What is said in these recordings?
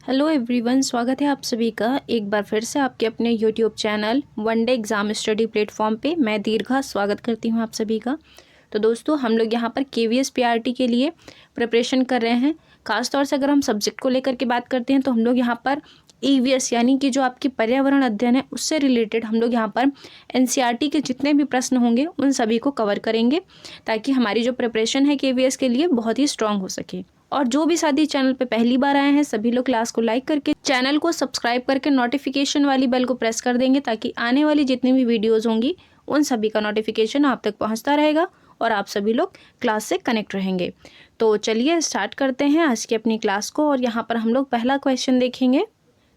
Hello everyone, स्वागत है आप सभी का एक बार फिर से आपके अपने YouTube channel one day exam study platform पे। मैं दीर्घा स्वागत करती हूँ आप सभी का। तो दोस्तों, हम लोग यहाँ पर केवीएस पीआरटी के लिए प्रिपरेशन कर रहे हैं। खासतौर से अगर हम सब्जेक्ट को लेकर के बात करते हैं तो हम लोग यहाँ पर ईवीएस यानी कि जो आपकी पर्यावरण अध्ययन है उससे रिलेटेड हम लोग यहाँ पर एनसीईआरटी के जितने भी प्रश्न होंगे उन सभी को कवर करेंगे, ताकि हमारी जो प्रिपरेशन है केवीएस के लिए बहुत ही स्ट्रांग हो सके। और जो भी साथी चैनल पे पहली बार आए हैं सभी लोग क्लास को लाइक करके चैनल को सब्सक्राइब करके नोटिफिकेशन वाली बेल को प्रेस कर देंगे, ताकि आने वाली जितनी भी वीडियोस होंगी उन सभी का नोटिफिकेशन आप तक पहुंचता रहेगा और आप सभी लोग क्लास से कनेक्ट रहेंगे। तो चलिए स्टार्ट करते हैं आज की अपनी क्लास को। और यहाँ पर हम लोग पहला क्वेश्चन देखेंगे।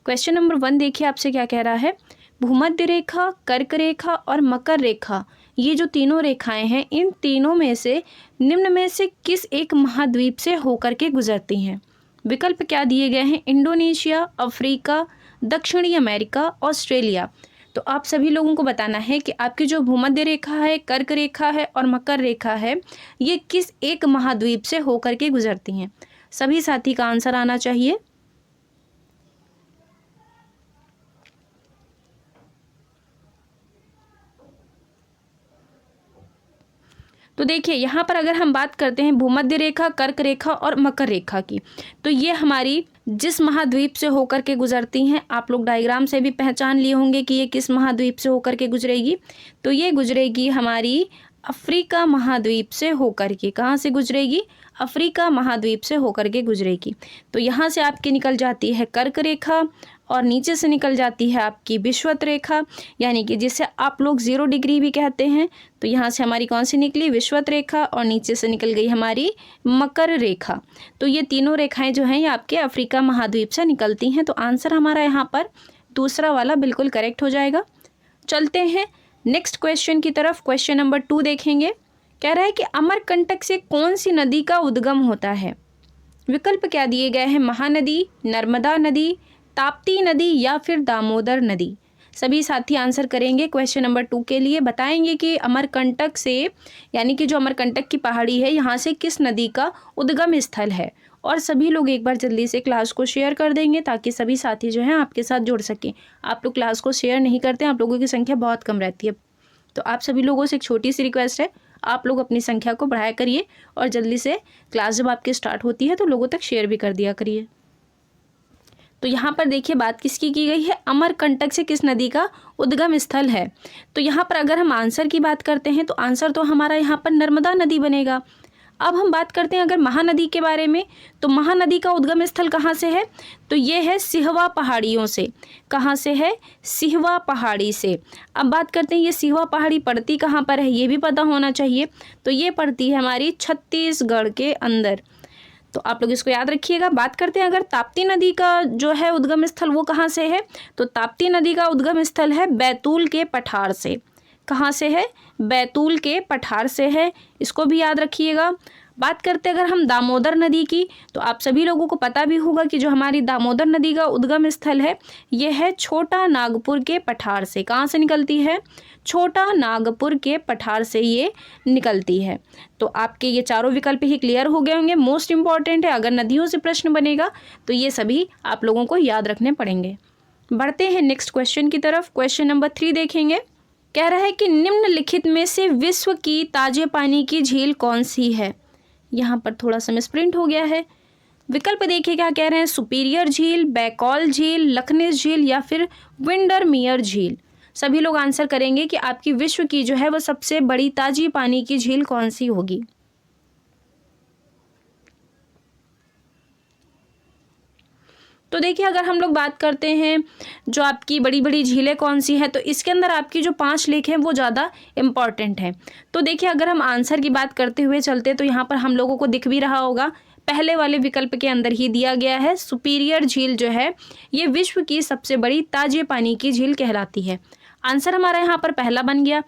क्वेश्चन नंबर 1 देखिए आपसे क्या कह रहा है। भूमध्य रेखा, कर्क रेखा और मकर रेखा, ये जो तीनों रेखाएं हैं, इन तीनों में से निम्न में से किस एक महाद्वीप से होकर के गुजरती हैं। विकल्प क्या दिए गए हैं। इंडोनेशिया, अफ्रीका, दक्षिणी अमेरिका, ऑस्ट्रेलिया। तो आप सभी लोगों को बताना है कि आपकी जो भूमध्य रेखा है, कर्क रेखा है और मकर रेखा है, ये किस एक महाद्वीप से होकर के गुजरती हैं। सभी साथी का आंसर आना चाहिए। तो देखिए यहाँ पर अगर हम बात करते हैं भूमध्य रेखा, कर्क रेखा और मकर रेखा की, तो ये हमारी जिस महाद्वीप से होकर के गुजरती हैं, आप लोग डायग्राम से भी पहचान लिए होंगे कि ये किस महाद्वीप से होकर के गुजरेगी। तो ये गुजरेगी हमारी अफ्रीका महाद्वीप से होकर के। कहाँ से गुजरेगी। अफ्रीका महाद्वीप से होकर के गुजरेगी। तो यहाँ से आपकी निकल जाती है कर्क रेखा और नीचे से निकल जाती है आपकी विषुवत रेखा, यानी कि जिसे आप लोग 0 डिग्री भी कहते हैं। तो यहाँ से हमारी कौन सी निकली, विषुवत रेखा, और नीचे से निकल गई हमारी मकर रेखा। तो ये तीनों रेखाएं जो हैं ये आपके अफ्रीका महाद्वीप से निकलती हैं। तो आंसर हमारा यहाँ पर दूसरा वाला बिल्कुल करेक्ट हो जाएगा। चलते हैं नेक्स्ट क्वेश्चन की तरफ। क्वेश्चन नंबर 2 देखेंगे। कह रहा है कि अमरकंटक से कौन सी नदी का उद्गम होता है। विकल्प क्या दिए गए हैं। महानदी, नर्मदा नदी, ताप्ती नदी या फिर दामोदर नदी। सभी साथी आंसर करेंगे क्वेश्चन नंबर 2 के लिए। बताएंगे कि अमरकंटक से यानी कि जो अमरकंटक की पहाड़ी है यहाँ से किस नदी का उद्गम स्थल है। और सभी लोग एक बार जल्दी से क्लास को शेयर कर देंगे, ताकि सभी साथी जो हैं आपके साथ जुड़ सकें। आप लोग क्लास को शेयर नहीं करते, आप लोगों की संख्या बहुत कम रहती है। तो आप सभी लोगों से एक छोटी सी रिक्वेस्ट है, आप लोग अपनी संख्या को बढ़ाया करिए और जल्दी से क्लास जब आपकी स्टार्ट होती है तो लोगों तक शेयर भी कर दिया करिए। तो यहाँ पर देखिए बात किसकी की गई है। अमरकंटक से किस नदी का उद्गम स्थल है। तो यहाँ पर अगर हम आंसर की बात करते हैं तो आंसर तो हमारा यहाँ पर नर्मदा नदी बनेगा। अब हम बात करते हैं अगर महानदी के बारे में, तो महानदी का उद्गम स्थल कहाँ से है। तो ये है सिहवा पहाड़ियों से। कहाँ से है, सिहवा पहाड़ी से। अब बात करते हैं ये सिहवा पहाड़ी पड़ती कहाँ पर है, ये भी पता होना चाहिए। तो ये पड़ती है हमारी छत्तीसगढ़ के अंदर। तो आप लोग इसको याद रखिएगा। बात करते हैं अगर ताप्ती नदी का जो है उद्गम स्थल वो कहाँ से है, तो ताप्ती नदी का उद्गम स्थल है बैतूल के पठार से। कहाँ से है, बैतूल के पठार से है, इसको भी याद रखिएगा। बात करते हैं अगर हम दामोदर नदी की, तो आप सभी लोगों को पता भी होगा कि जो हमारी दामोदर नदी का उद्गम स्थल है यह है छोटा नागपुर के पठार से। कहाँ से निकलती है, छोटा नागपुर के पठार से ये निकलती है। तो आपके ये चारों विकल्प ही क्लियर हो गए होंगे। मोस्ट इंपॉर्टेंट है, अगर नदियों से प्रश्न बनेगा तो ये सभी आप लोगों को याद रखने पड़ेंगे। बढ़ते हैं नेक्स्ट क्वेश्चन की तरफ। क्वेश्चन नंबर 3 देखेंगे। कह रहा है कि निम्नलिखित में से विश्व की ताजे पानी की झील कौन सी है। यहाँ पर थोड़ा सा मिसप्रिंट हो गया है। विकल्प देखिए क्या कह रहे हैं। सुपीरियर झील, बैकॉल झील, लखनेस झील या फिर विंडरमियर झील। सभी लोग आंसर करेंगे कि आपकी विश्व की जो है वो सबसे बड़ी ताजी पानी की झील कौन सी होगी। तो देखिए अगर हम लोग बात करते हैं जो आपकी बड़ी बड़ी झीलें कौन सी है, तो इसके अंदर आपकी जो 5 लेख हैं वो ज़्यादा इम्पॉर्टेंट हैं। तो देखिए अगर हम आंसर की बात करते हुए चलते तो यहाँ पर हम लोगों को दिख भी रहा होगा, पहले वाले विकल्प के अंदर ही दिया गया है। सुपीरियर झील जो है ये विश्व की सबसे बड़ी ताजे पानी की झील कहलाती है। आंसर हमारा यहाँ पर पहला बन गया।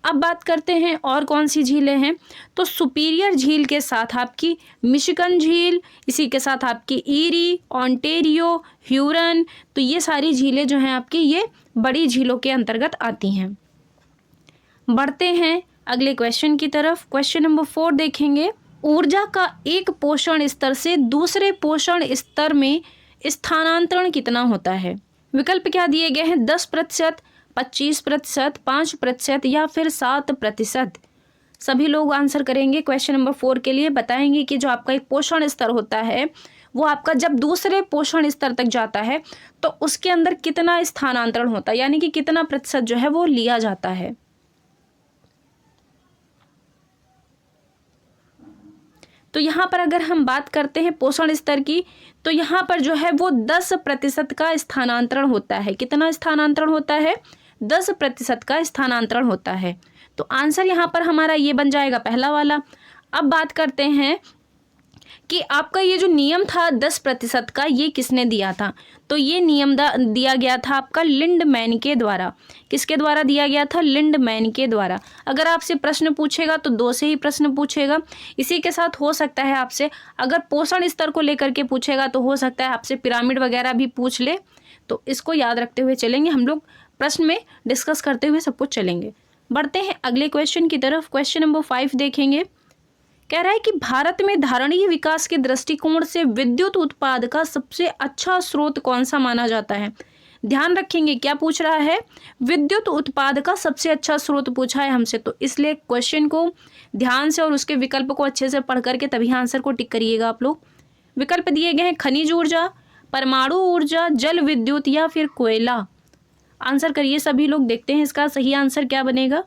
अब बात करते हैं और कौन सी झीलें हैं। तो सुपीरियर झील के साथ आपकी मिशिगन झील, इसी के साथ आपकी ईरी, ओंटेरियो, ह्यूरन, तो ये सारी झीलें जो हैं आपकी ये बड़ी झीलों के अंतर्गत आती हैं। बढ़ते हैं अगले क्वेश्चन की तरफ। क्वेश्चन नंबर 4 देखेंगे। ऊर्जा का एक पोषण स्तर से दूसरे पोषण स्तर में स्थानांतरण कितना होता है? विकल्प क्या दिए गए हैं? 10%, 25%, 5% या फिर 7%। सभी लोग आंसर करेंगे क्वेश्चन नंबर 4 के लिए। बताएंगे कि जो आपका एक पोषण स्तर होता है वो आपका जब दूसरे पोषण स्तर तक जाता है तो उसके अंदर कितना स्थानांतरण होता है, यानी कि कितना प्रतिशत जो है वो लिया जाता है। तो यहाँ पर अगर हम बात करते हैं पोषण स्तर की, तो यहाँ पर जो है वो 10% का स्थानांतरण होता है। कितना स्थानांतरण होता है? 10% का स्थानांतरण होता है। तो आंसर यहाँ पर हमारा ये बन जाएगा पहला वाला। अब बात करते हैं कि आपका ये जो नियम था 10% का, ये किसने दिया था? तो ये नियम दिया गया था आपका लिंडमैन के द्वारा। किसके द्वारा दिया गया था? लिंडमैन के द्वारा। अगर आपसे प्रश्न पूछेगा तो 2 से ही प्रश्न पूछेगा। इसी के साथ हो सकता है आपसे अगर पोषण स्तर को लेकर के पूछेगा तो हो सकता है आपसे पिरामिड वगैरह भी पूछ ले। तो इसको याद रखते हुए चलेंगे हम लोग, प्रश्न में डिस्कस करते हुए सब कुछ चलेंगे। बढ़ते हैं अगले क्वेश्चन की तरफ। क्वेश्चन नंबर 5 देखेंगे। कह रहा है कि भारत में धारणीय विकास के दृष्टिकोण से विद्युत उत्पाद का सबसे अच्छा स्रोत कौन सा माना जाता है? ध्यान रखेंगे क्या पूछ रहा है? विद्युत उत्पाद का सबसे अच्छा स्रोत पूछा है हमसे, तो इसलिए क्वेश्चन को ध्यान से और उसके विकल्प को अच्छे से पढ़ करके तभी आंसर को टिक करिएगा आप लोग। विकल्प दिए गए हैं खनिज ऊर्जा, परमाणु ऊर्जा, जल विद्युत या फिर कोयला। आंसर करिए सभी लोग, देखते हैं इसका सही आंसर क्या बनेगा।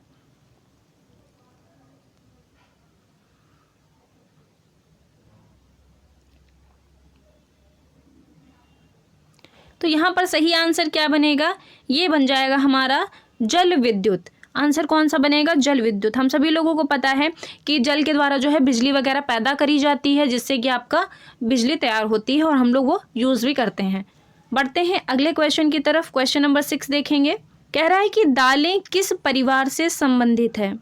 तो यहाँ पर सही आंसर क्या बनेगा? ये बन जाएगा हमारा जल विद्युत। आंसर कौन सा बनेगा? जल विद्युत। हम सभी लोगों को पता है कि जल के द्वारा जो है बिजली वगैरह पैदा करी जाती है, जिससे कि आपका बिजली तैयार होती है और हम लोग वो यूज़ भी करते हैं। बढ़ते हैं अगले क्वेश्चन की तरफ। क्वेश्चन नंबर 6 देखेंगे। कह रहा है कि दालें किस परिवार से संबंधित है?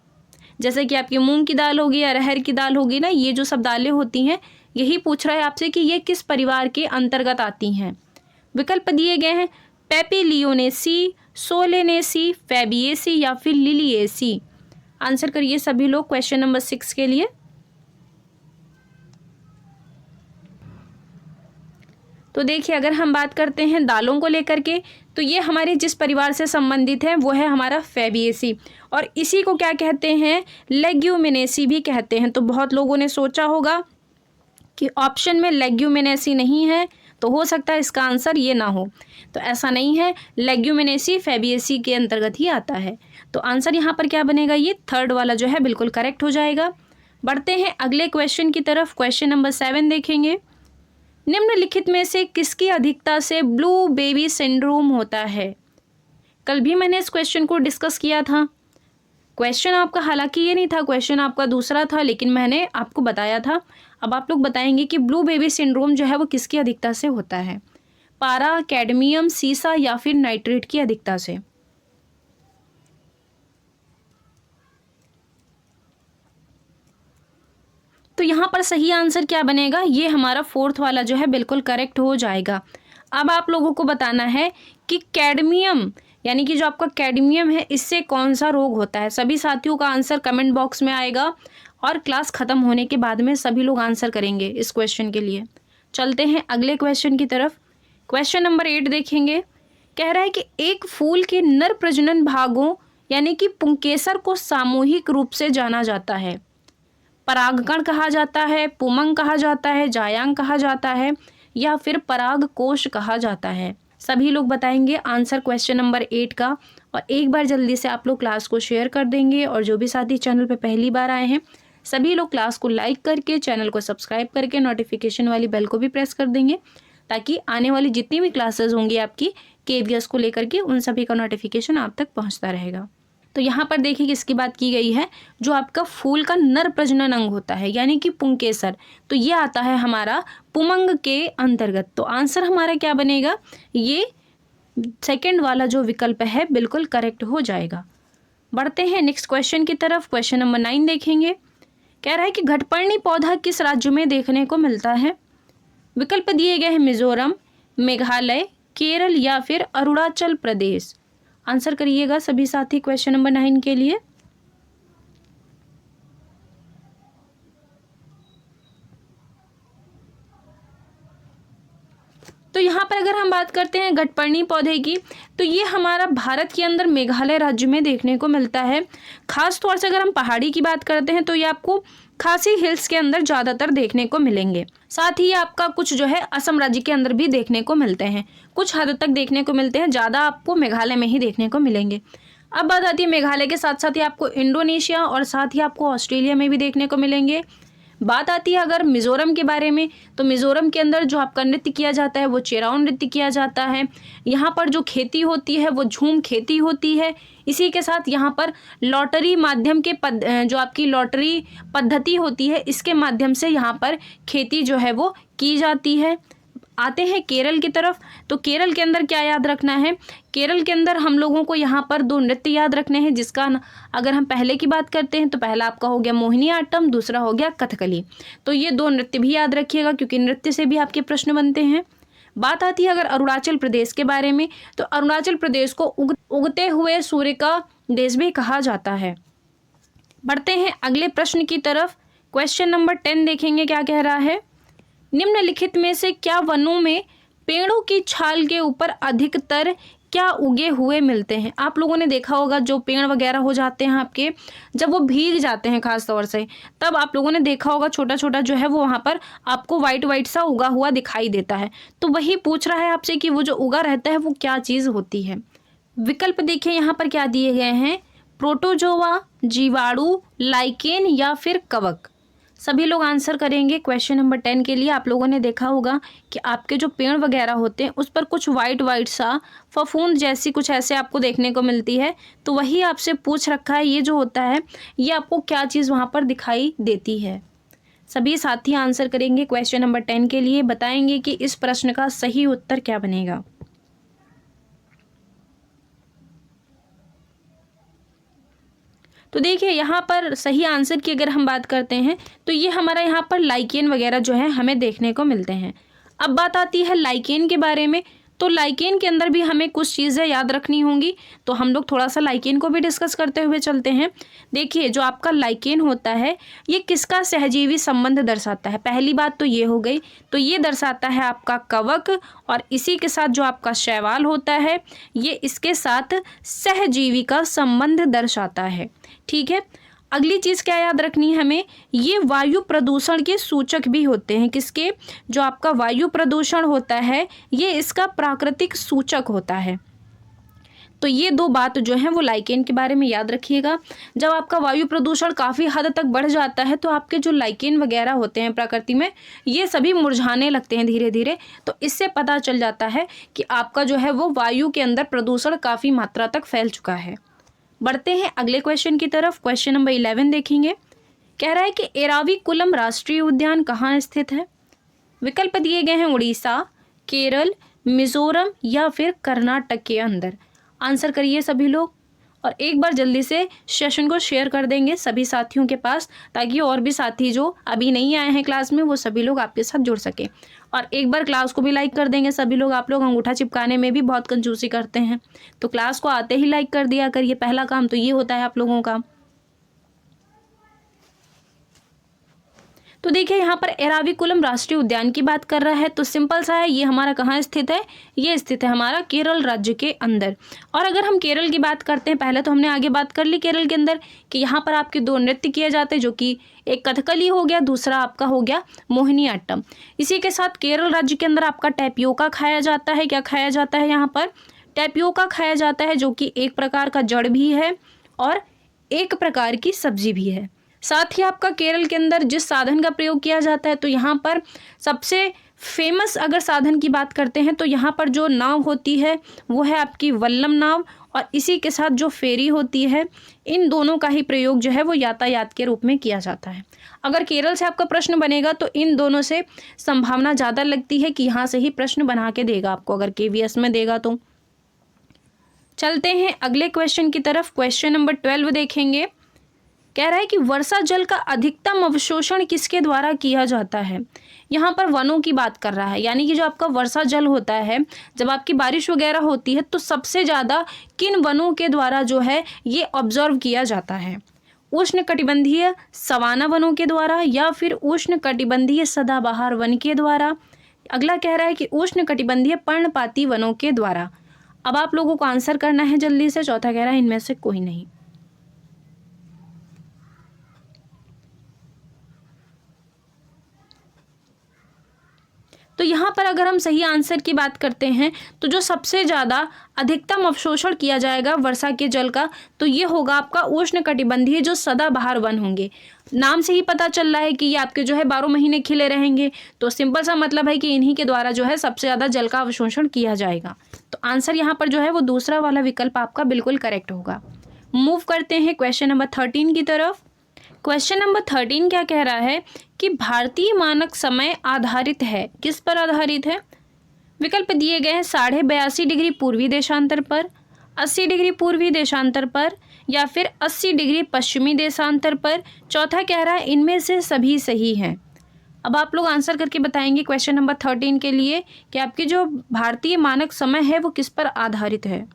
जैसे कि आपकी मूंग की दाल होगी या अरहर की दाल होगी ना, ये जो सब दालें होती हैं, यही पूछ रहा है आपसे कि ये किस परिवार के अंतर्गत आती हैं। विकल्प दिए गए हैं पेपिलियोनेसी, सोलेनेसी, फैबिएसी या फिर लिलिएसी। आंसर करिए सभी लोग क्वेश्चन नंबर 6 के लिए। तो देखिए अगर हम बात करते हैं दालों को लेकर के, तो ये हमारे जिस परिवार से संबंधित है वो है हमारा फैबिएसी, और इसी को क्या कहते हैं? लेग्यूमिनेसी भी कहते हैं। तो बहुत लोगों ने सोचा होगा कि ऑप्शन में लेग्यूमिनेसी नहीं है, तो हो सकता है इसका आंसर ये ना हो। तो ऐसा नहीं है, लेग्यूमिनेसी फैबिएसी के अंतर्गत ही आता है। तो आंसर यहाँ पर क्या बनेगा? ये थर्ड वाला जो है बिल्कुल करेक्ट हो जाएगा। बढ़ते हैं अगले क्वेश्चन की तरफ। क्वेश्चन नंबर 7 देखेंगे। निम्नलिखित में से किसकी अधिकता से ब्लू बेबी सिंड्रोम होता है? कल भी मैंने इस क्वेश्चन को डिस्कस किया था। क्वेश्चन आपका हालांकि ये नहीं था, क्वेश्चन आपका दूसरा था, लेकिन मैंने आपको बताया था। अब आप लोग बताएंगे कि ब्लू बेबी सिंड्रोम जो है वो किसकी अधिकता से होता है? पारा, कैडमियम, सीसा या फिर नाइट्रेट की अधिकता से। तो यहाँ पर सही आंसर क्या बनेगा? ये हमारा फोर्थ वाला जो है बिल्कुल करेक्ट हो जाएगा। अब आप लोगों को बताना है कि कैडमियम, यानी कि जो आपका कैडमियम है, इससे कौन सा रोग होता है। सभी साथियों का आंसर कमेंट बॉक्स में आएगा और क्लास ख़त्म होने के बाद में सभी लोग आंसर करेंगे इस क्वेश्चन के लिए। चलते हैं अगले क्वेश्चन की तरफ। क्वेश्चन नंबर 8 देखेंगे। कह रहा है कि एक फूल के नर प्रजनन भागों यानी कि पुंकेसर को सामूहिक रूप से जाना जाता है। परागकण कहा जाता है, पुमंग कहा जाता है, जायांग कहा जाता है या फिर परागकोश कहा जाता है। सभी लोग बताएंगे आंसर क्वेश्चन नंबर 8 का। और एक बार जल्दी से आप लोग क्लास को शेयर कर देंगे, और जो भी साथी चैनल पे पहली बार आए हैं सभी लोग क्लास को लाइक करके, चैनल को सब्सक्राइब करके, नोटिफिकेशन वाली बेल को भी प्रेस कर देंगे, ताकि आने वाली जितनी भी क्लासेस होंगी आपकी केवीएस को लेकर के, उन सभी का नोटिफिकेशन आप तक पहुँचता रहेगा। तो यहाँ पर देखिए किसकी बात की गई है? जो आपका फूल का नर प्रजनन अंग होता है यानी कि पुंकेसर, तो ये आता है हमारा पुमंग के अंतर्गत। तो आंसर हमारा क्या बनेगा? ये सेकंड वाला जो विकल्प है बिल्कुल करेक्ट हो जाएगा। बढ़ते हैं नेक्स्ट क्वेश्चन की तरफ। क्वेश्चन नंबर 9 देखेंगे। कह रहा है कि घटपर्णी पौधा किस राज्य में देखने को मिलता है? विकल्प दिए गए हैं मिजोरम, मेघालय, केरल या फिर अरुणाचल प्रदेश। आंसर करिएगा सभी साथी क्वेश्चन नंबर 9 के लिए। तो यहाँ पर अगर हम बात करते हैं घटपर्णी पौधे की, तो ये हमारा भारत के अंदर मेघालय राज्य में देखने को मिलता है। खास तौर से अगर हम पहाड़ी की बात करते हैं तो ये आपको खासी हिल्स के अंदर ज़्यादातर देखने को मिलेंगे। साथ ही आपका कुछ जो है असम राज्य के अंदर भी देखने को मिलते हैं, कुछ हद तक देखने को मिलते हैं, ज़्यादा आपको मेघालय में ही देखने को मिलेंगे। अब बात आती है मेघालय के साथ साथ ही आपको इंडोनेशिया और साथ ही आपको ऑस्ट्रेलिया में भी देखने को मिलेंगे। बात आती है अगर मिज़ोरम के बारे में, तो मिज़ोरम के अंदर जो आपका नृत्य किया जाता है वो चेराउ नृत्य किया जाता है। यहाँ पर जो खेती होती है वो झूम खेती होती है। इसी के साथ यहाँ पर लॉटरी माध्यम के जो आपकी लॉटरी पद्धति होती है, इसके माध्यम से यहाँ पर खेती जो है वो की जाती है। आते हैं केरल की तरफ, तो केरल के अंदर क्या याद रखना है, केरल के अंदर हम लोगों को यहाँ पर 2 नृत्य याद रखने हैं, जिसका अगर हम पहले की बात करते हैं तो पहला आपका हो गया मोहिनीअट्टम, दूसरा हो गया कथकली। तो ये 2 नृत्य भी याद रखिएगा क्योंकि नृत्य से भी आपके प्रश्न बनते हैं। बात आती है अगर अरुणाचल प्रदेश के बारे में, तो अरुणाचल प्रदेश को उगते हुए सूर्य का देश भी कहा जाता है। बढ़ते हैं अगले प्रश्न की तरफ। क्वेश्चन नंबर 10 देखेंगे क्या कह रहा है। निम्नलिखित में से क्या वनों में पेड़ों की छाल के ऊपर अधिकतर क्या उगे हुए मिलते हैं। आप लोगों ने देखा होगा जो पेड़ वगैरह हो जाते हैं आपके, जब वो भीग जाते हैं खास तौर से, तब आप लोगों ने देखा होगा छोटा छोटा जो है वो वहाँ पर आपको वाइट वाइट सा उगा हुआ दिखाई देता है। तो वही पूछ रहा है आपसे कि वो जो उगा रहता है वो क्या चीज़ होती है। विकल्प देखिए यहाँ पर क्या दिए गए हैं, प्रोटोजोआ, जीवाणु, लाइकेन या फिर कवक। सभी लोग आंसर करेंगे। क्वेश्चन नंबर 10 के लिए आप लोगों ने देखा होगा कि आपके जो पेड़ वगैरह होते हैं उस पर कुछ वाइट वाइट सा फफूंद जैसी कुछ ऐसे आपको देखने को मिलती है। तो वही आपसे पूछ रखा है ये जो होता है ये आपको क्या चीज़ वहाँ पर दिखाई देती है। सभी साथी आंसर करेंगे क्वेश्चन नंबर 10 के लिए, बताएंगे कि इस प्रश्न का सही उत्तर क्या बनेगा। तो देखिए यहाँ पर सही आंसर की अगर हम बात करते हैं तो ये हमारा यहाँ पर लाइकेन वगैरह जो है हमें देखने को मिलते हैं। अब बात आती है लाइकेन के बारे में, तो लाइकेन के अंदर भी हमें कुछ चीज़ें याद रखनी होंगी, तो हम लोग थोड़ा सा लाइकेन को भी डिस्कस करते हुए चलते हैं। देखिए जो आपका लाइकेन होता है ये किसका सहजीवी संबंध दर्शाता है। पहली बात तो ये हो गई, तो ये दर्शाता है आपका कवक, और इसी के साथ जो आपका शैवाल होता है ये इसके साथ सहजीवी का संबंध दर्शाता है। ठीक है, अगली चीज़ क्या याद रखनी है हमें, ये वायु प्रदूषण के सूचक भी होते हैं। किसके, जो आपका वायु प्रदूषण होता है ये इसका प्राकृतिक सूचक होता है। तो ये 2 बात जो हैं वो लाइकेन के बारे में याद रखिएगा। जब आपका वायु प्रदूषण काफ़ी हद तक बढ़ जाता है तो आपके जो लाइकेन वगैरह होते हैं प्रकृति में ये सभी मुरझाने लगते हैं धीरे धीरे। तो इससे पता चल जाता है कि आपका जो है वो वायु के अंदर प्रदूषण काफ़ी मात्रा तक फैल चुका है। बढ़ते हैं अगले क्वेश्चन की तरफ। क्वेश्चन नंबर 11 देखेंगे। कह रहा है कि एराविकुलम राष्ट्रीय उद्यान कहाँ स्थित है। विकल्प दिए गए हैं उड़ीसा, केरल, मिजोरम या फिर कर्नाटक के अंदर। आंसर करिए सभी लोग, और एक बार जल्दी से सेशन को शेयर कर देंगे सभी साथियों के पास, ताकि और भी साथी जो अभी नहीं आए हैं क्लास में वो सभी लोग आपके साथ जुड़ सके। और एक बार क्लास को भी लाइक कर देंगे सभी लोग। आप लोग अंगूठा चिपकाने में भी बहुत कंजूसी करते हैं, तो क्लास को आते ही लाइक कर दिया करिए। पहला काम तो ये होता है आप लोगों का। तो देखिए यहाँ पर एराविकुलम राष्ट्रीय उद्यान की बात कर रहा है, तो सिंपल सा है, ये हमारा कहाँ स्थित है, ये स्थित है हमारा केरल राज्य के अंदर। और अगर हम केरल की बात करते हैं, पहले तो हमने आगे बात कर ली केरल के अंदर कि यहाँ पर आपके 2 नृत्य किए जाते हैं, जो कि एक कथकली हो गया, दूसरा आपका हो गया मोहिनीअट्टम। इसी के साथ केरल राज्य के अंदर आपका टैपियोका खाया जाता है। क्या खाया जाता है यहाँ पर, टैपियोका खाया जाता है, जो कि एक प्रकार का जड़ भी है और एक प्रकार की सब्जी भी है। साथ ही आपका केरल के अंदर जिस साधन का प्रयोग किया जाता है, तो यहाँ पर सबसे फेमस अगर साधन की बात करते हैं तो यहाँ पर जो नाव होती है वो है आपकी वल्लम नाव, और इसी के साथ जो फेरी होती है, इन दोनों का ही प्रयोग जो है वो यातायात के रूप में किया जाता है। अगर केरल से आपका प्रश्न बनेगा तो इन दोनों से संभावना ज़्यादा लगती है कि यहाँ से ही प्रश्न बना के देगा आपको, अगर KVS में देगा तो। चलते हैं अगले क्वेश्चन की तरफ। क्वेश्चन नंबर 12 देखेंगे। कह रहा है कि वर्षा जल का अधिकतम अवशोषण किसके द्वारा किया जाता है। यहाँ पर वनों की बात कर रहा है, यानी कि जो आपका वर्षा जल होता है, जब आपकी बारिश वगैरह होती है तो सबसे ज़्यादा किन वनों के द्वारा जो है ये ऑब्जर्व किया जाता है। उष्णकटिबंधीय सवाना वनों के द्वारा, या फिर उष्णकटिबंधीय सदाबहार वन के द्वारा, अगला कह रहा है कि उष्णकटिबंधीय पर्णपाती वनों के द्वारा। अब आप लोगों को आंसर करना है जल्दी से। चौथा कह रहा है इनमें से कोई नहीं। तो यहाँ पर अगर हम सही आंसर की बात करते हैं तो जो सबसे ज़्यादा अधिकतम अवशोषण किया जाएगा वर्षा के जल का, तो ये होगा आपका उष्णकटिबंधीय जो सदाबहार वन होंगे। नाम से ही पता चल रहा है कि ये आपके जो है 12 महीने खिले रहेंगे, तो सिंपल सा मतलब है कि इन्हीं के द्वारा जो है सबसे ज़्यादा जल का अवशोषण किया जाएगा। तो आंसर यहाँ पर जो है वो दूसरा वाला विकल्प आपका बिल्कुल करेक्ट होगा। मूव करते हैं क्वेश्चन नंबर 13 की तरफ। क्वेश्चन नंबर 13 क्या कह रहा है कि भारतीय मानक समय आधारित है, किस पर आधारित है? विकल्प दिए गए हैं 82.5 डिग्री पूर्वी देशांतर पर, 80 डिग्री पूर्वी देशांतर पर, या फिर 80 डिग्री पश्चिमी देशांतर पर। चौथा कह रहा है इनमें से सभी सही हैं। अब आप लोग आंसर करके बताएंगे क्वेश्चन नंबर 13 के लिए कि आपकी जो भारतीय मानक समय है वो किस पर आधारित है।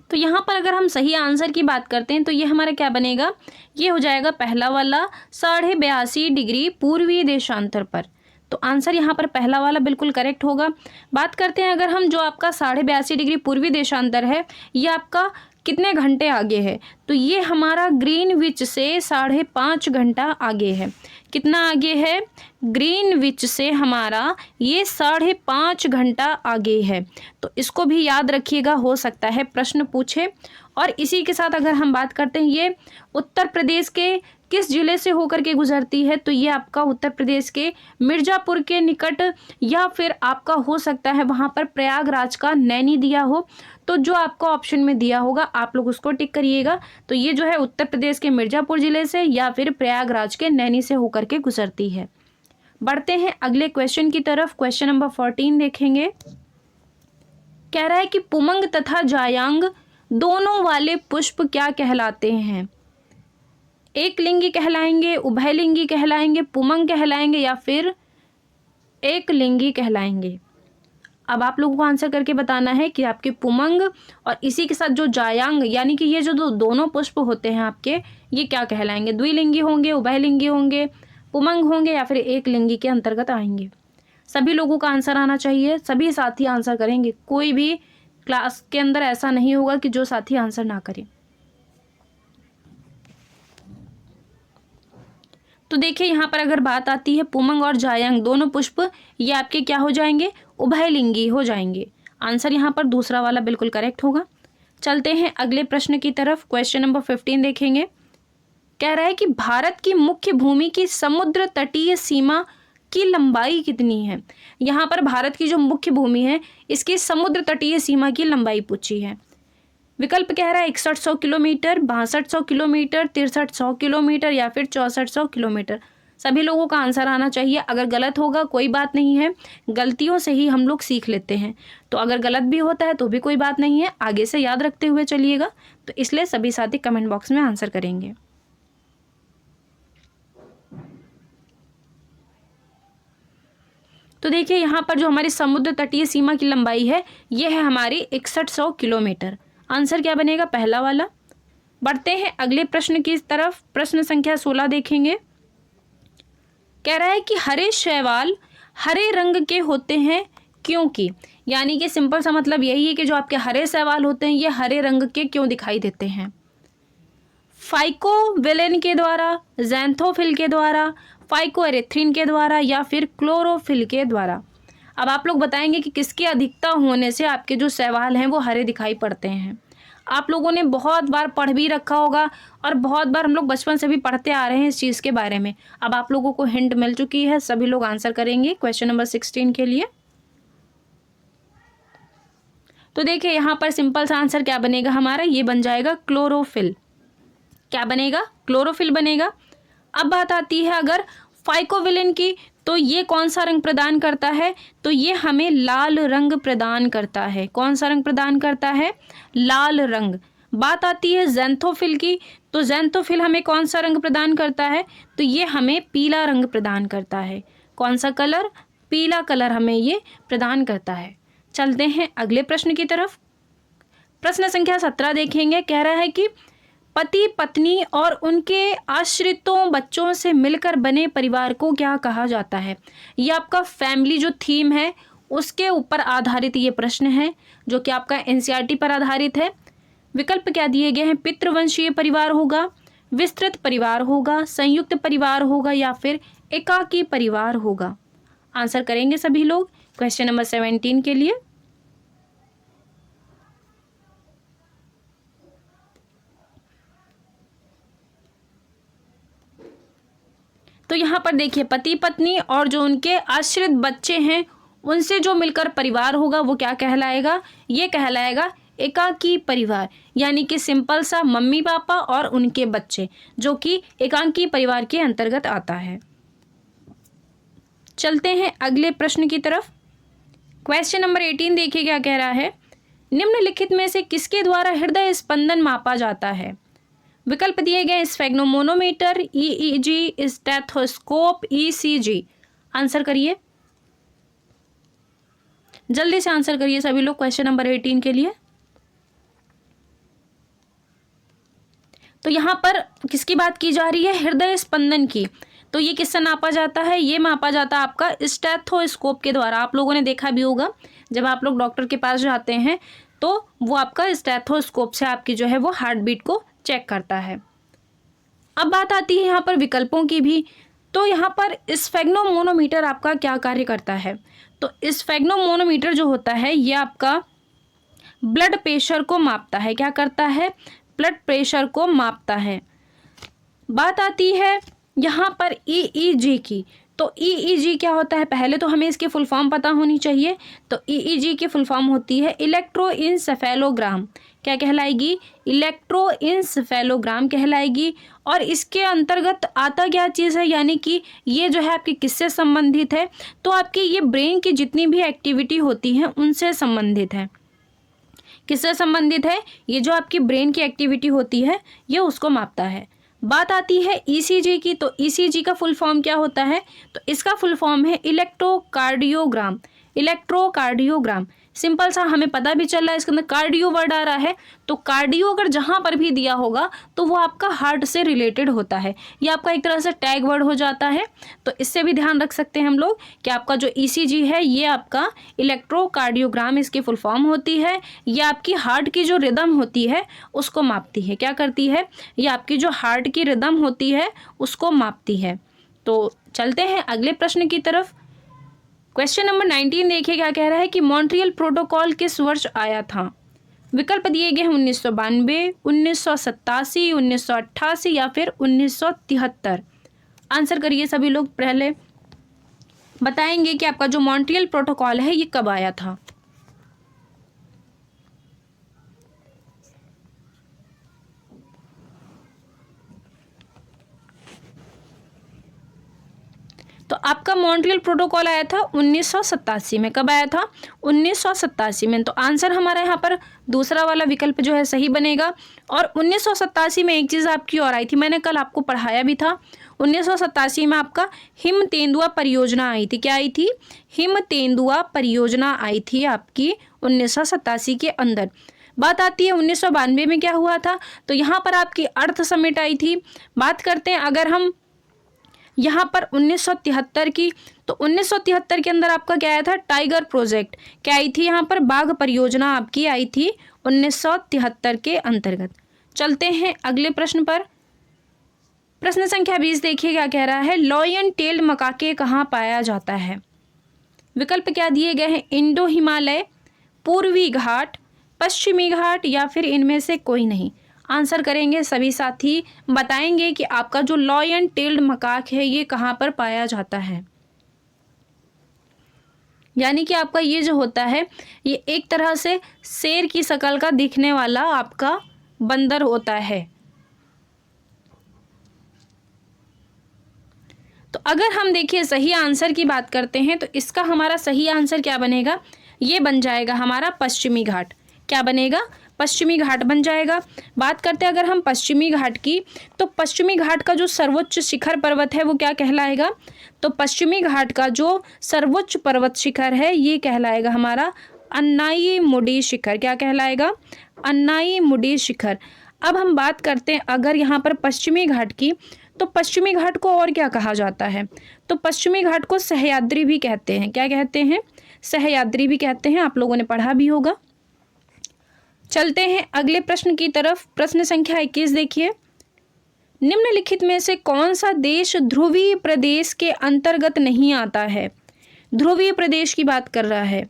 तो यहाँ पर अगर हम सही आंसर की बात करते हैं तो ये हमारा क्या बनेगा, ये हो जाएगा पहला वाला 82.5 डिग्री पूर्वी देशांतर पर। तो आंसर यहाँ पर पहला वाला बिल्कुल करेक्ट होगा। बात करते हैं अगर हम जो आपका 82.5 डिग्री पूर्वी देशांतर है ये आपका कितने घंटे आगे है, तो ये हमारा ग्रीनविच से 5.5 घंटा आगे है। कितना आगे है? ग्रीनविच से हमारा ये 5.5 घंटा आगे है। तो इसको भी याद रखिएगा, हो सकता है प्रश्न पूछे। और इसी के साथ अगर हम बात करते हैं ये उत्तर प्रदेश के किस जिले से होकर के गुजरती है, तो ये आपका उत्तर प्रदेश के मिर्ज़ापुर के निकट, या फिर आपका हो सकता है वहाँ पर प्रयागराज का नैनी दिया हो। तो जो आपका ऑप्शन में दिया होगा आप लोग उसको टिक करिएगा। तो ये जो है उत्तर प्रदेश के मिर्ज़ापुर ज़िले से या फिर प्रयागराज के नैनी से होकर के गुजरती है। बढ़ते हैं अगले क्वेश्चन की तरफ। क्वेश्चन नंबर 14 देखेंगे। कह रहा है कि पुमंग तथा जायांग दोनों वाले पुष्प क्या कहलाते हैं? एक लिंगी कहलाएंगे, उभयलिंगी कहलाएंगे, पुमंग कहलाएंगे, या फिर एक लिंगी कहलाएंगे। अब आप लोगों को आंसर करके बताना है कि आपके पुमंग और इसी के साथ जो जायांग यानी कि ये जो दोनों पुष्प होते हैं आपके, ये क्या कहलाएंगे? द्विलिंगी होंगे, उभयलिंगी होंगे, पुमंग होंगे, या फिर एक लिंगी के अंतर्गत आएंगे। सभी लोगों का आंसर आना चाहिए, सभी साथी आंसर करेंगे। कोई भी क्लास के अंदर ऐसा नहीं होगा कि जो साथी आंसर ना करें। तो देखिए यहाँ पर अगर बात आती है पुमंग और जायांग दोनों पुष्प, ये आपके क्या हो जाएंगे? उभयलिंगी हो जाएंगे। आंसर यहाँ पर दूसरा वाला बिल्कुल करेक्ट होगा। चलते हैं अगले प्रश्न की तरफ। क्वेश्चन नंबर 15 देखेंगे। कह रहा है कि भारत की मुख्य भूमि की समुद्र तटीय सीमा की लंबाई कितनी है? यहाँ पर भारत की जो मुख्य भूमि है इसकी समुद्र तटीय सीमा की लंबाई पूछी है। विकल्प कह रहा है 6100 किलोमीटर, 6200 किलोमीटर, 6300 किलोमीटर, या फिर 6400 किलोमीटर। सभी लोगों का आंसर आना चाहिए। अगर गलत होगा कोई बात नहीं है, गलतियों से ही हम लोग सीख लेते हैं। तो अगर गलत भी होता है तो भी कोई बात नहीं है, आगे से याद रखते हुए चलिएगा। तो इसलिए सभी साथी कमेंट बॉक्स में आंसर करेंगे। तो देखिए यहाँ पर जो हमारी समुद्र तटीय सीमा की लंबाई है ये है हमारी 6100 किलोमीटर। आंसर क्या बनेगा? पहला वाला। बढ़ते हैं अगले प्रश्न की तरफ। प्रश्न संख्या 16 देखेंगे। कह रहा है कि हरे शैवाल हरे रंग के होते हैं क्योंकि, यानी कि सिंपल सा मतलब यही है कि जो आपके हरे शैवाल होते हैं ये हरे रंग के क्यों दिखाई देते हैं? फाइकोविलेन के द्वारा, ज़ैंथोफिल के द्वारा, फाइकोएरिथ्रिन के द्वारा, या फिर क्लोरोफिल के द्वारा। अब आप लोग बताएंगे कि किसकी अधिकता होने से आपके जो शैवाल हैं वो हरे दिखाई पड़ते हैं। आप लोगों ने बहुत बार पढ़ भी रखा होगा और बहुत बार हम लोग बचपन से भी पढ़ते आ रहे हैं इस चीज़ के बारे में। अब आप लोगों को हिंट मिल चुकी है, सभी लोग आंसर करेंगे क्वेश्चन नंबर 16 के लिए। तो देखिए यहाँ पर सिंपल सा आंसर क्या बनेगा हमारा? ये बन जाएगा क्लोरोफिल। क्या बनेगा? क्लोरोफिल बनेगा। अब बात आती है अगर फाइकोविलेन की, तो ये कौन सा रंग प्रदान करता है? तो ये हमें लाल रंग प्रदान करता है। कौन सा रंग प्रदान करता है? लाल रंग। बात आती है ज़ैंथोफिल की, तो ज़ैंथोफिल हमें कौन सा रंग प्रदान करता है? तो ये हमें पीला रंग प्रदान करता है। कौन सा कलर? पीला कलर हमें ये प्रदान करता है। चलते हैं अगले प्रश्न की तरफ। प्रश्न संख्या 17 देखेंगे, कह रहा है कि पति पत्नी और उनके आश्रितों बच्चों से मिलकर बने परिवार को क्या कहा जाता है। ये आपका फैमिली जो थीम है उसके ऊपर आधारित ये प्रश्न है, जो कि आपका एनसीईआरटी पर आधारित है। विकल्प क्या दिए गए हैं, पितृवंशीय परिवार होगा, विस्तृत परिवार होगा, संयुक्त परिवार होगा या फिर एकाकी परिवार होगा। आंसर करेंगे सभी लोग क्वेश्चन नंबर 17 के लिए। तो यहाँ पर देखिए पति पत्नी और जो उनके आश्रित बच्चे हैं उनसे जो मिलकर परिवार होगा वो क्या कहलाएगा, ये कहलाएगा एकाकी परिवार, यानी कि सिंपल सा मम्मी पापा और उनके बच्चे, जो कि एकाकी परिवार के अंतर्गत आता है। चलते हैं अगले प्रश्न की तरफ। क्वेश्चन नंबर 18 देखिए क्या कह रहा है, निम्नलिखित में से किसके द्वारा हृदय स्पंदन मापा जाता है। विकल्प दिए गए स्फेग्नोमोनोमीटर, ईईजी, स्टेथोस्कोप, ईसीजी। आंसर करिए, जल्दी से आंसर करिए सभी लोग क्वेश्चन नंबर 18 के लिए। तो यहाँ पर किसकी बात की जा रही है, हृदय स्पंदन की। तो ये किससे नापा जाता है, ये मापा जाता है आपका स्टेथोस्कोप के द्वारा। आप लोगों ने देखा भी होगा जब आप लोग डॉक्टर के पास जाते हैं तो वो आपका स्टेथोस्कोप से आपकी जो है वो हार्ट बीट को चेक करता है। अब बात आती है यहाँ पर विकल्पों की भी। तो यहाँ पर स्फेग्नोमोनोमीटर आपका क्या कार्य करता है, तो स्फेग्नोमोनोमीटर जो होता है ये आपका ब्लड प्रेशर को मापता है। क्या करता है, ब्लड प्रेशर को मापता है। बात आती है यहाँ पर ईईजी की। तो ईईजी क्या होता है, पहले तो हमें इसकी फुल फॉर्म पता होनी चाहिए। तो ईईजी की फुल फॉर्म होती है इलेक्ट्रोइंसेफेलोग्राम। क्या कहलाएगी, इलेक्ट्रोइंसेफेलोग्राम कहलाएगी। और इसके अंतर्गत आता क्या चीज़ है, यानी कि ये जो है आपकी किससे संबंधित है, तो आपकी ये ब्रेन की जितनी भी एक्टिविटी होती है उनसे संबंधित है। किससे संबंधित है, ये जो आपकी ब्रेन की एक्टिविटी होती है ये उसको मापता है। बात आती है ईसीजी की। तो ईसीजी का फुल फॉर्म क्या होता है, तो इसका फुल फॉर्म है इलेक्ट्रोकार्डियोग्राम। इलेक्ट्रोकार्डियोग्राम सिंपल सा हमें पता भी चल रहा है, इसके अंदर कार्डियो वर्ड आ रहा है। तो कार्डियो अगर जहाँ पर भी दिया होगा तो वो आपका हार्ट से रिलेटेड होता है। ये आपका एक तरह से टैग वर्ड हो जाता है। तो इससे भी ध्यान रख सकते हैं हम लोग कि आपका जो ईसीजी है ये आपका इलेक्ट्रोकार्डियोग्राम इसकी फुल फॉर्म होती है। ये आपकी हार्ट की जो रिदम होती है उसको मापती है। क्या करती है, ये आपकी जो हार्ट की रिदम होती है उसको मापती है। तो चलते हैं अगले प्रश्न की तरफ। क्वेश्चन नंबर 19 देखिए क्या कह रहा है कि मॉन्ट्रियल प्रोटोकॉल किस वर्ष आया था। विकल्प दिए गए हैं 1992, 1987, 1988 या फिर 1973। आंसर करिए सभी लोग, पहले बताएंगे कि आपका जो मॉन्ट्रियल प्रोटोकॉल है ये कब आया था। तो आपका मॉन्ट्रियल प्रोटोकॉल आया था 1987 में। कब आया था, 1987 में। तो आंसर हमारा यहाँ पर दूसरा वाला विकल्प जो है सही बनेगा। और 1987 में एक चीज़ आपकी और आई थी, मैंने कल आपको पढ़ाया भी था। 1987 में आपका हिम तेंदुआ परियोजना आई थी। क्या आई थी, हिम तेंदुआ परियोजना आई थी आपकी 1987 के अंदर। बात आती है 1992 में क्या हुआ था, तो यहाँ पर आपकी अर्थ समिट आई थी। बात करते हैं अगर हम यहाँ पर 1973 की, तो 1973 के अंदर आपका क्या आया था, टाइगर प्रोजेक्ट। क्या आई थी, यहाँ पर बाघ परियोजना आपकी आई थी 1973 के अंतर्गत। चलते हैं अगले प्रश्न पर। प्रश्न संख्या 20 देखिए क्या कह रहा है, लॉयन टेल्ड मकाके कहाँ पाया जाता है। विकल्प क्या दिए गए हैं, इंडो हिमालय, पूर्वी घाट, पश्चिमी घाट या फिर इनमें से कोई नहीं। आंसर करेंगे सभी साथी, बताएंगे कि आपका जो लॉयन टेल्ड मकाक है ये कहाँ पर पाया जाता है। यानी कि आपका ये जो होता है ये एक तरह से शेर की शक्ल का दिखने वाला आपका बंदर होता है। तो अगर हम देखिए सही आंसर की बात करते हैं तो इसका हमारा सही आंसर क्या बनेगा, ये बन जाएगा हमारा पश्चिमी घाट। क्या बनेगा, पश्चिमी घाट बन जाएगा। बात करते हैं अगर हम पश्चिमी घाट की, तो पश्चिमी घाट का जो सर्वोच्च शिखर पर्वत है वो क्या कहलाएगा, तो पश्चिमी घाट का जो सर्वोच्च पर्वत शिखर है ये कहलाएगा हमारा अन्नाईमुडी शिखर क्या कहलाएगा? अन्नाईमुडी शिखर। अब हम बात करते हैं अगर यहाँ पर पश्चिमी घाट की, तो पश्चिमी घाट को और क्या कहा जाता है? तो पश्चिमी घाट को सह्याद्री भी कहते हैं। क्या कहते हैं? सह्याद्री भी कहते हैं, आप लोगों ने पढ़ा भी होगा। चलते हैं अगले प्रश्न की तरफ। प्रश्न संख्या 21 देखिए, निम्नलिखित में से कौन सा देश ध्रुवीय प्रदेश के अंतर्गत नहीं आता है? ध्रुवीय प्रदेश की बात कर रहा है।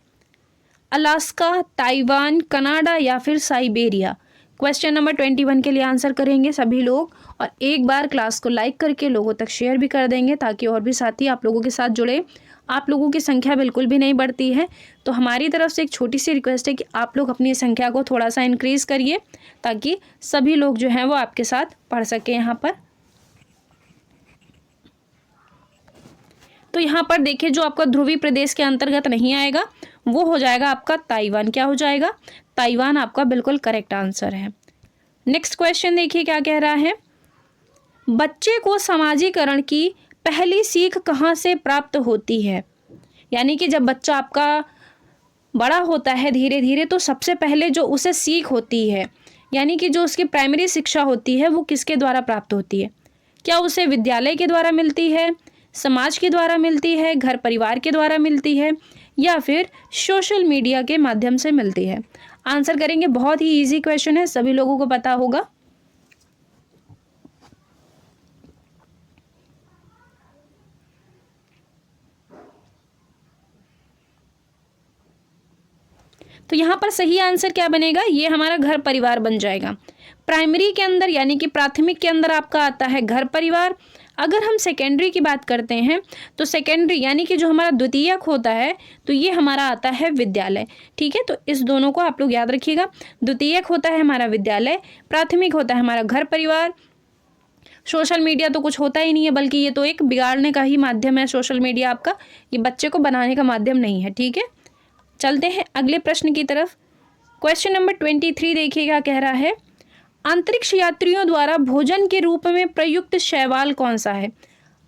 अलास्का, ताइवान, कनाडा या फिर साइबेरिया। क्वेश्चन नंबर 21 के लिए आंसर करेंगे सभी लोग, और एक बार क्लास को लाइक करके लोगों तक शेयर भी कर देंगे ताकि और भी साथी आप लोगों के साथ जुड़े। आप लोगों की संख्या बिल्कुल भी नहीं बढ़ती है, तो हमारी तरफ से एक छोटी सी रिक्वेस्ट है कि आप लोग अपनी संख्या को थोड़ा सा इंक्रीज़ करिए ताकि सभी लोग जो हैं वो आपके साथ पढ़ सकें यहाँ पर। तो यहाँ पर देखिए, जो आपका ध्रुवीय प्रदेश के अंतर्गत नहीं आएगा वो हो जाएगा आपका ताइवान। क्या हो जाएगा? ताइवान आपका बिल्कुल करेक्ट आंसर है। नेक्स्ट क्वेश्चन देखिए क्या कह रहा है, बच्चे को समाजीकरण की पहली सीख कहाँ से प्राप्त होती है? यानी कि जब बच्चा आपका बड़ा होता है धीरे धीरे, तो सबसे पहले जो उसे सीख होती है, यानी कि जो उसकी प्राइमरी शिक्षा होती है, वो किसके द्वारा प्राप्त होती है? क्या उसे विद्यालय के द्वारा मिलती है, समाज के द्वारा मिलती है, घर परिवार के द्वारा मिलती है, या फिर सोशल मीडिया के माध्यम से मिलती है? आंसर करेंगे, बहुत ही इजी क्वेश्चन है, सभी लोगों को पता होगा। तो यहाँ पर सही आंसर क्या बनेगा? ये हमारा घर परिवार बन जाएगा। प्राइमरी के अंदर यानी कि प्राथमिक के अंदर आपका आता है घर परिवार। अगर हम सेकेंडरी की बात करते हैं तो सेकेंडरी यानी कि जो हमारा द्वितीयक होता है, तो ये हमारा आता है विद्यालय। ठीक है, तो इस दोनों को आप लोग याद रखिएगा। द्वितीयक होता है हमारा विद्यालय, प्राथमिक होता है हमारा घर परिवार। सोशल मीडिया तो कुछ होता ही नहीं है, बल्कि ये तो एक बिगाड़ने का ही माध्यम है। सोशल मीडिया आपका, ये बच्चे को बनाने का माध्यम नहीं है। ठीक है, चलते हैं अगले प्रश्न की तरफ। क्वेश्चन नंबर 23 देखिएगा, कह रहा है अंतरिक्ष यात्रियों द्वारा भोजन के रूप में प्रयुक्त शैवाल कौन सा है?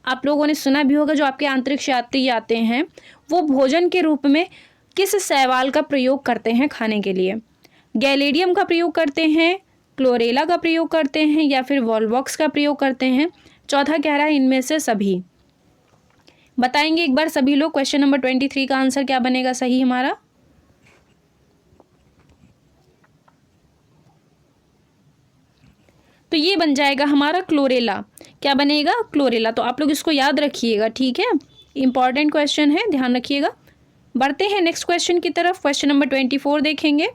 आप लोगों ने सुना भी होगा, जो आपके अंतरिक्ष यात्री आते हैं वो भोजन के रूप में किस शैवाल का प्रयोग करते हैं खाने के लिए? गैलेडियम का प्रयोग करते हैं, क्लोरेला का प्रयोग करते हैं, या फिर वॉलवॉक्स का प्रयोग करते हैं? चौथा कह रहा है इनमें से सभी। बताएंगे एक बार सभी लोग। क्वेश्चन नंबर 23 का आंसर क्या बनेगा सही हमारा? तो ये बन जाएगा हमारा क्लोरेला। क्या बनेगा? क्लोरेला। तो आप लोग इसको याद रखिएगा। ठीक है, इंपॉर्टेंट क्वेश्चन है, ध्यान रखिएगा। बढ़ते हैं नेक्स्ट क्वेश्चन की तरफ। क्वेश्चन नंबर 24 देखेंगे।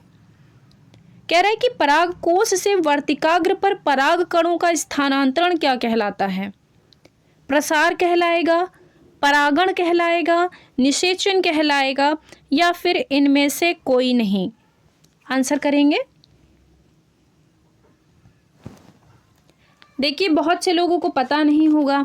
कह रहा है कि पराग कोश से वर्तिकाग्र पर पराग कणों का स्थानांतरण क्या कहलाता है? प्रसार कहलाएगा, परागण कहलाएगा, निषेचन कहलाएगा, या फिर इनमें से कोई नहीं? आंसर करेंगे। देखिए, बहुत से लोगों को पता नहीं होगा,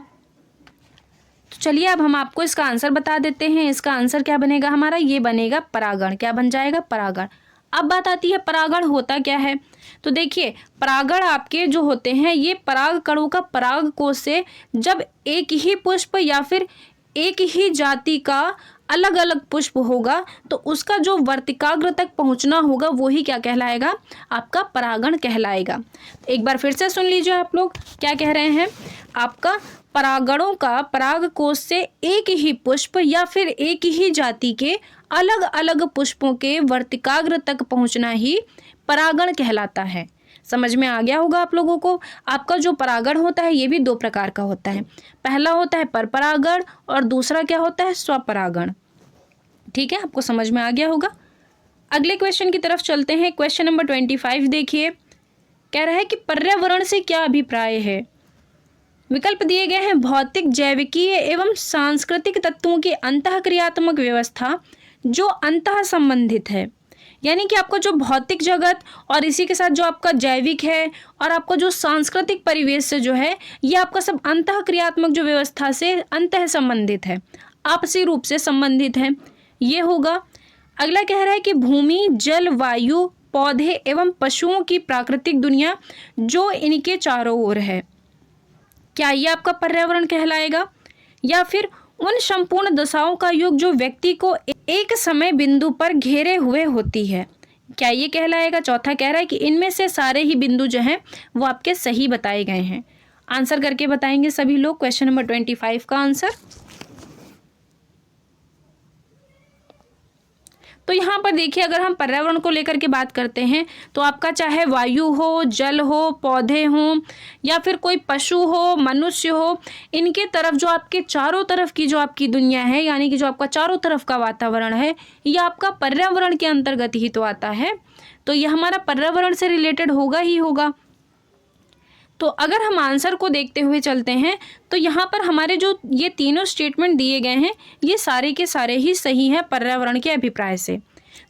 तो चलिए अब हम आपको इसका आंसर बता देते हैं। इसका आंसर क्या बनेगा हमारा? ये बनेगा परागण। क्या बन जाएगा? परागण। अब बात आती है परागण होता क्या है। तो देखिए, परागण आपके जो होते हैं ये पराग कणों का पराग कोश से जब एक ही पुष्प या फिर एक ही जाति का अलग अलग पुष्प होगा, तो उसका जो वर्तिकाग्र तक पहुंचना होगा वो ही क्या कहलाएगा? आपका परागण कहलाएगा। एक बार फिर से सुन लीजिए आप लोग क्या कह रहे हैं। आपका परागणों का पराग कोश से एक ही पुष्प या फिर एक ही जाति के अलग अलग पुष्पों के वर्तिकाग्र तक पहुंचना ही परागण कहलाता है। समझ में आ गया होगा आप लोगों को। आपका जो परागण होता है ये भी दो प्रकार का होता है। पहला होता है परपरागण और दूसरा क्या होता है? स्वपरागण। ठीक है, आपको समझ में आ गया होगा। अगले क्वेश्चन की तरफ चलते हैं। क्वेश्चन नंबर 25 देखिए, कह रहा है कि पर्यावरण से क्या अभिप्राय है? विकल्प दिए गए हैं भौतिक, जैविकीय एवं सांस्कृतिक तत्वों की अंतःक्रियात्मक व्यवस्था जो अंतः संबंधित है। यानी कि आपका जो भौतिक जगत और इसी के साथ जो आपका जैविक है और आपका जो सांस्कृतिक परिवेश से जो है, ये आपका सब अंतःक्रियात्मक जो व्यवस्था से अंतः संबंधित है, आपसी रूप से संबंधित है, ये होगा। अगला कह रहा है कि भूमि, जल, वायु, पौधे एवं पशुओं की प्राकृतिक दुनिया जो इनके चारों ओर है, क्या ये आपका पर्यावरण कहलाएगा? या फिर उन संपूर्ण दशाओं का योग जो व्यक्ति को एक समय बिंदु पर घेरे हुए होती है। क्या ये कहलाएगा? चौथा कह रहा है कि इनमें से सारे ही बिंदु जो हैं वो आपके सही बताए गए हैं। आंसर करके बताएंगे सभी लोग क्वेश्चन नंबर 25 का आंसर। तो यहाँ पर देखिए, अगर हम पर्यावरण को लेकर के बात करते हैं तो आपका चाहे वायु हो, जल हो, पौधे हों या फिर कोई पशु हो, मनुष्य हो, इनके तरफ जो आपके चारों तरफ की जो आपकी दुनिया है, यानी कि जो आपका चारों तरफ का वातावरण है, ये आपका पर्यावरण के अंतर्गत ही तो आता है। तो ये हमारा पर्यावरण से रिलेटेड होगा ही होगा। तो अगर हम आंसर को देखते हुए चलते हैं तो यहाँ पर हमारे जो ये तीनों स्टेटमेंट दिए गए हैं ये सारे के सारे ही सही हैं पर्यावरण के अभिप्राय से।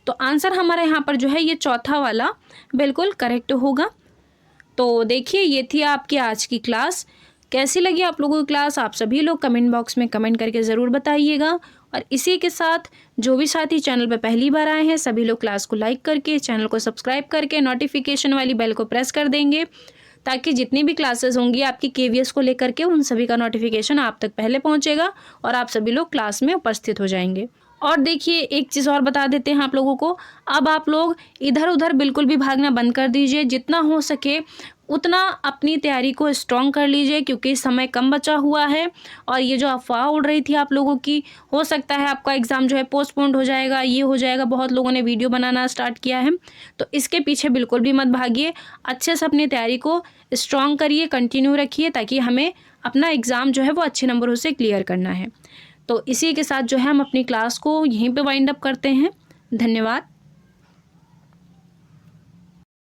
तो आंसर हमारा यहाँ पर जो है ये चौथा वाला बिल्कुल करेक्ट होगा। तो देखिए, ये थी आपकी आज की क्लास। कैसी लगी आप लोगों की क्लास, आप सभी लोग कमेंट बॉक्स में कमेंट करके ज़रूर बताइएगा। और इसी के साथ जो भी साथी चैनल पर पहली बार आए हैं सभी लोग क्लास को लाइक करके, चैनल को सब्सक्राइब करके, नोटिफिकेशन वाली बेल को प्रेस कर देंगे ताकि जितनी भी क्लासेस होंगी आपकी केवीएस को लेकर के उन सभी का नोटिफिकेशन आप तक पहले पहुंचेगा और आप सभी लोग क्लास में उपस्थित हो जाएंगे। और देखिए, एक चीज़ और बता देते हैं आप लोगों को, अब आप लोग इधर उधर बिल्कुल भी भागना बंद कर दीजिए। जितना हो सके उतना अपनी तैयारी को स्ट्रॉन्ग कर लीजिए क्योंकि समय कम बचा हुआ है। और ये जो अफवाह उड़ रही थी आप लोगों की, हो सकता है आपका एग्ज़ाम जो है पोस्टपोन्ड हो जाएगा, ये हो जाएगा, बहुत लोगों ने वीडियो बनाना स्टार्ट किया है, तो इसके पीछे बिल्कुल भी मत भागिए। अच्छे से अपनी तैयारी को स्ट्रॉन्ग करिए, कंटिन्यू रखिए ताकि हमें अपना एग्ज़ाम जो है वो अच्छे नंबरों से क्लियर करना है। तो इसी के साथ जो है हम अपनी क्लास को यहीं पे वाइंड अप करते हैं। धन्यवाद।